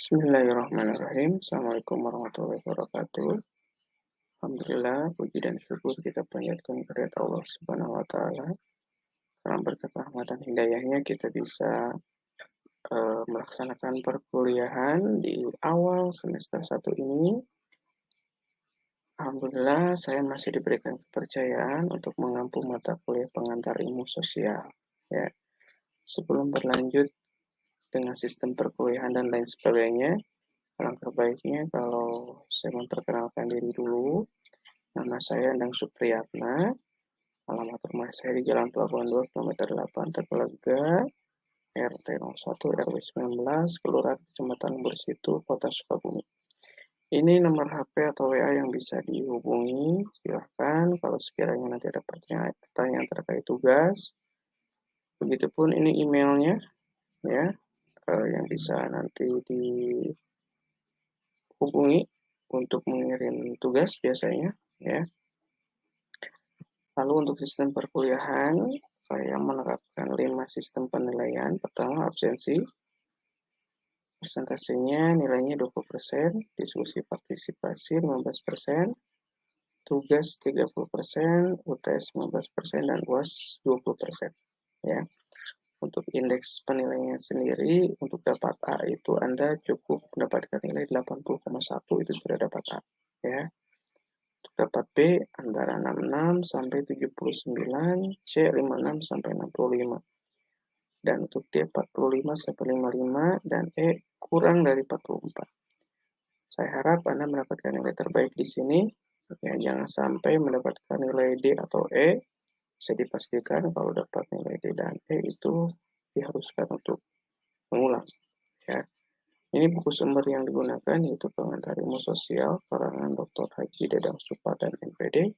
Bismillahirrahmanirrahim. Assalamualaikum warahmatullahi wabarakatuh. Alhamdulillah, puji dan syukur kita panjatkan kepada Allah Subhanahu wa Ta'ala. Karena berkat rahmat dan hidayahnya kita bisa melaksanakan perkuliahan di awal semester 1 ini. Alhamdulillah, saya masih diberikan kepercayaan untuk mengampu mata kuliah pengantar ilmu sosial. Ya. Sebelum berlanjut dengan sistem perkuliahan dan lain sebagainya, alangkah baiknya kalau saya memperkenalkan diri dulu. Nama saya Endang Supriyatna, alamat rumah saya di Jalan Pelabuhan 2, kilometer 8, Tegalega, RT 01 RW 19, Kelurahan Kecamatan Bersitu, Kota Sukabumi. Ini nomor HP atau WA yang bisa dihubungi. Silahkan kalau sekiranya nanti ada pertanyaan terkait tugas. Begitupun ini emailnya, ya, yang bisa nanti dihubungi untuk mengirim tugas biasanya, ya. Lalu untuk sistem perkuliahan, saya menerapkan 5 sistem penilaian. Pertama, absensi. Persentasenya nilainya 20%, diskusi partisipasi 15%, tugas 30%, UTS 15%, dan UAS 20%. Ya. Untuk indeks penilaiannya sendiri, untuk dapat A itu Anda cukup mendapatkan nilai 80,1, itu sudah dapat A. Ya. Untuk dapat B antara 66 sampai 79, C 56 sampai 65. Dan untuk D 45 sampai 55 dan E kurang dari 44. Saya harap Anda mendapatkan nilai terbaik di sini. Ya, jangan sampai mendapatkan nilai D atau E. Bisa dipastikan kalau dapat nilai D dan E itu diharuskan untuk mengulang. Ya. Ini buku sumber yang digunakan yaitu Pengantar Ilmu Sosial karangan Dr. Haji Dadang Supadan MPD,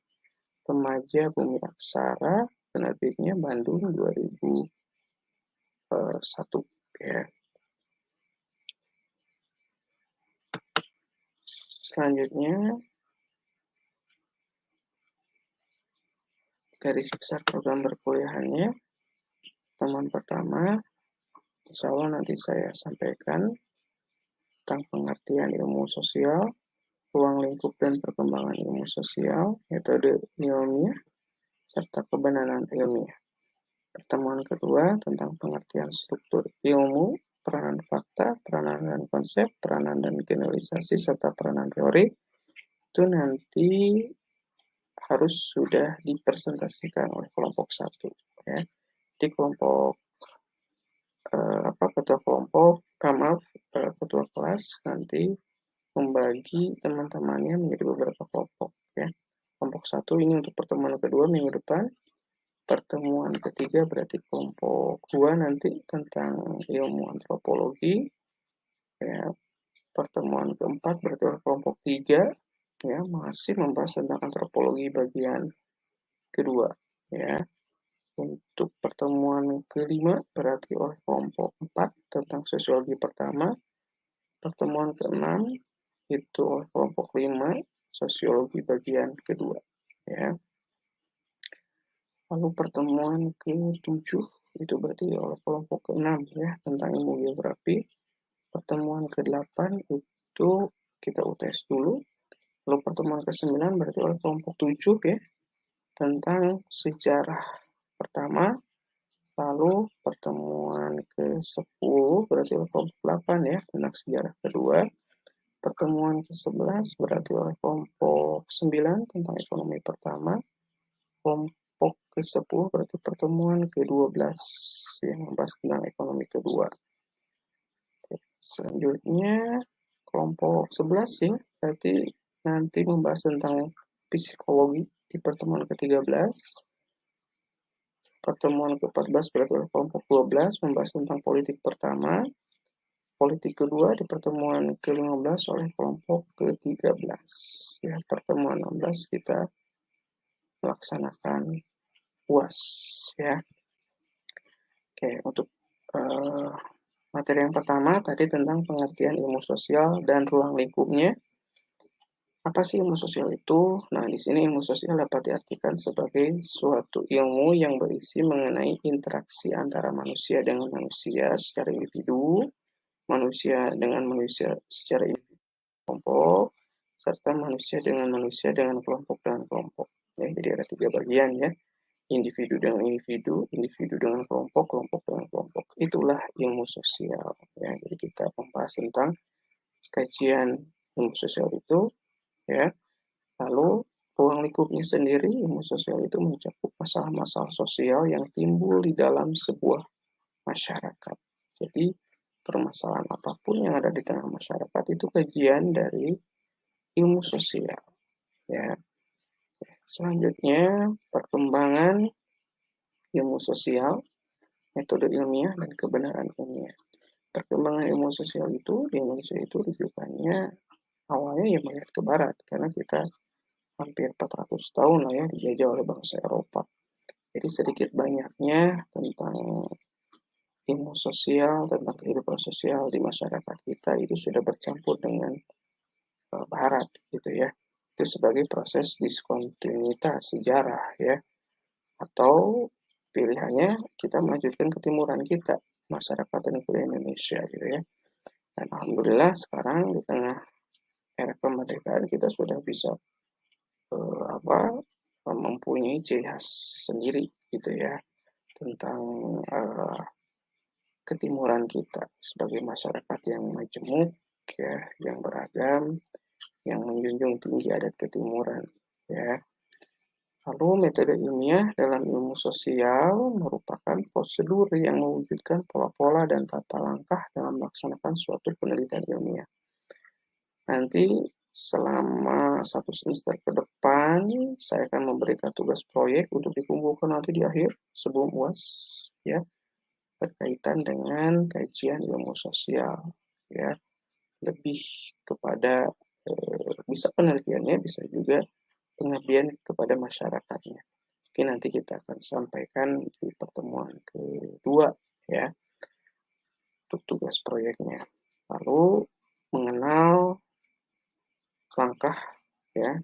Remaja Bumi Aksara, penerbitnya Bandung 2001. Ya. Selanjutnya, garis besar program perkuliahannya. Teman pertama, insya Allah nanti saya sampaikan tentang pengertian ilmu sosial, ruang lingkup dan perkembangan ilmu sosial, metode ilmiah, serta kebenaran ilmiah. Pertemuan kedua tentang pengertian struktur ilmu, peranan fakta, peranan dan konsep, peranan dan generalisasi, serta peranan teori, itu nanti harus sudah dipresentasikan oleh kelompok 1. Ya. Di kelompok ketua kelompok, ketua kelas nanti membagi teman-temannya menjadi beberapa kelompok. Ya. Kelompok 1 ini untuk pertemuan kedua minggu depan. Pertemuan ketiga berarti kelompok 2 nanti tentang ilmu antropologi. Ya. Pertemuan keempat berarti kelompok 3 ya masih membahas tentang antropologi bagian kedua. Ya. Untuk pertemuan kelima berarti oleh kelompok 4 tentang sosiologi pertama. Pertemuan ke-6 itu oleh kelompok 5 sosiologi bagian kedua. Ya. Lalu pertemuan ke-7 itu berarti oleh kelompok ke-6 ya tentang ilmu geografi. Pertemuan ke-8 itu kita UTS dulu. Lalu pertemuan ke-9 berarti oleh kelompok 7 ya tentang sejarah pertama. Lalu pertemuan ke-10 berarti oleh kelompok 8 ya tentang sejarah kedua. Pertemuan ke-11 berarti oleh kelompok 9 tentang ekonomi pertama. Kelompok ke-10 berarti pertemuan ke-12 yang membahas tentang ekonomi kedua. Selanjutnya kelompok 11 ya berarti nanti membahas tentang psikologi di pertemuan ke-13. Pertemuan ke-14 berarti oleh kelompok 12 membahas tentang politik pertama. Politik kedua di pertemuan ke-15 oleh kelompok ke-13. Ya, pertemuan 16 kita melaksanakan UAS ya. Oke, untuk materi yang pertama tadi tentang pengertian ilmu sosial dan ruang lingkupnya. Apa sih ilmu sosial itu? Nah, di sini ilmu sosial dapat diartikan sebagai suatu ilmu yang berisi mengenai interaksi antara manusia dengan manusia secara individu manusia dengan manusia secara individu kelompok, serta manusia dengan kelompok dengan kelompok. Ya, jadi ada 3 bagian ya, individu dengan kelompok, kelompok dengan kelompok. Itulah ilmu sosial. Ya, jadi kita membahas tentang kajian ilmu sosial itu, ya. Lalu ruang lingkupnya sendiri, ilmu sosial itu mencakup masalah-masalah sosial yang timbul di dalam sebuah masyarakat. Jadi permasalahan apapun yang ada di tengah masyarakat itu kajian dari ilmu sosial. Ya. Selanjutnya perkembangan ilmu sosial, metode ilmiah dan kebenaran ilmiah. Perkembangan ilmu sosial itu di Indonesia itu rujukannya awalnya ya melihat ke barat karena kita hampir 400 tahun lah ya dijajah oleh bangsa Eropa. Jadi sedikit banyaknya tentang ilmu sosial, tentang kehidupan sosial di masyarakat kita itu sudah bercampur dengan barat gitu ya. Itu sebagai proses diskontinuitas sejarah ya. Atau pilihannya kita melanjutkan ketimuran kita, masyarakat dan budaya Indonesia gitu ya. Dan alhamdulillah sekarang di tengah era kemerdekaan kita sudah bisa mempunyai ciri khas sendiri gitu ya tentang ketimuran kita sebagai masyarakat yang majemuk ya, yang beragam, yang menjunjung tinggi adat ketimuran ya. Lalu metode ilmiah dalam ilmu sosial merupakan prosedur yang mewujudkan pola-pola dan tata langkah dalam melaksanakan suatu penelitian ilmiah. Nanti selama 1 semester ke depan, saya akan memberikan tugas proyek untuk dikumpulkan nanti di akhir sebelum UAS, ya, berkaitan dengan kajian ilmu sosial, ya, lebih kepada bisa penelitiannya, bisa juga pengabdian kepada masyarakatnya. Mungkin nanti kita akan sampaikan di pertemuan kedua ya untuk tugas proyeknya. Lalu mengenal langkah ya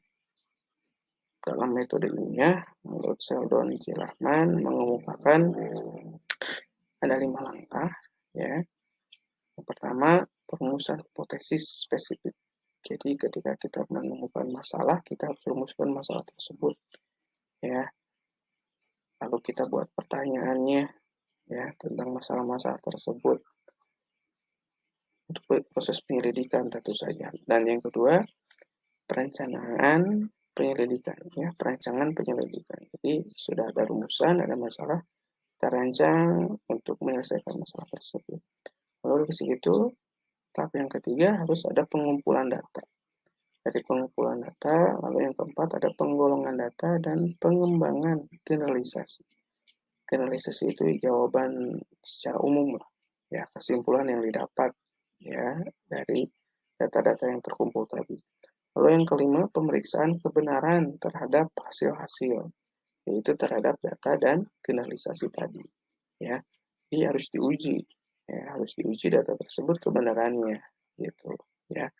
dalam metode ilmiah menurut Sheldon J. Rahman mengemukakan ada 5 langkah ya. Yang pertama perumusan hipotesis spesifik. Jadi ketika kita menemukan masalah kita harus rumuskan masalah tersebut ya. Lalu kita buat pertanyaannya ya tentang masalah-masalah tersebut untuk proses penyelidikan tentu saja. Dan yang kedua perencanaan penyelidikan ya, perancangan penyelidikan. Jadi sudah ada rumusan, ada masalah, kita rancang untuk menyelesaikan masalah tersebut. Lalu dari situ tahap yang ketiga harus ada pengumpulan data. Dari pengumpulan data, lalu yang keempat ada penggolongan data dan pengembangan generalisasi. Generalisasi itu jawaban secara umum lah, ya kesimpulan yang didapat ya dari data-data yang terkumpul tadi. Lalu yang kelima pemeriksaan kebenaran terhadap hasil-hasil, yaitu terhadap data dan generalisasi tadi. Ya, jadi harus diuji, ya, harus diuji data tersebut kebenarannya, gitu. Ya,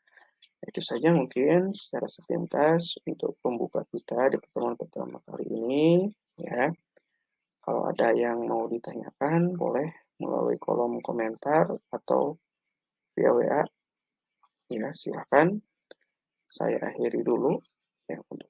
itu saja mungkin secara sepintas untuk pembuka kita di pertemuan pertama kali ini. Ya, kalau ada yang mau ditanyakan, boleh melalui kolom komentar atau via WA. Ya, silakan. Saya akhiri dulu ya untuk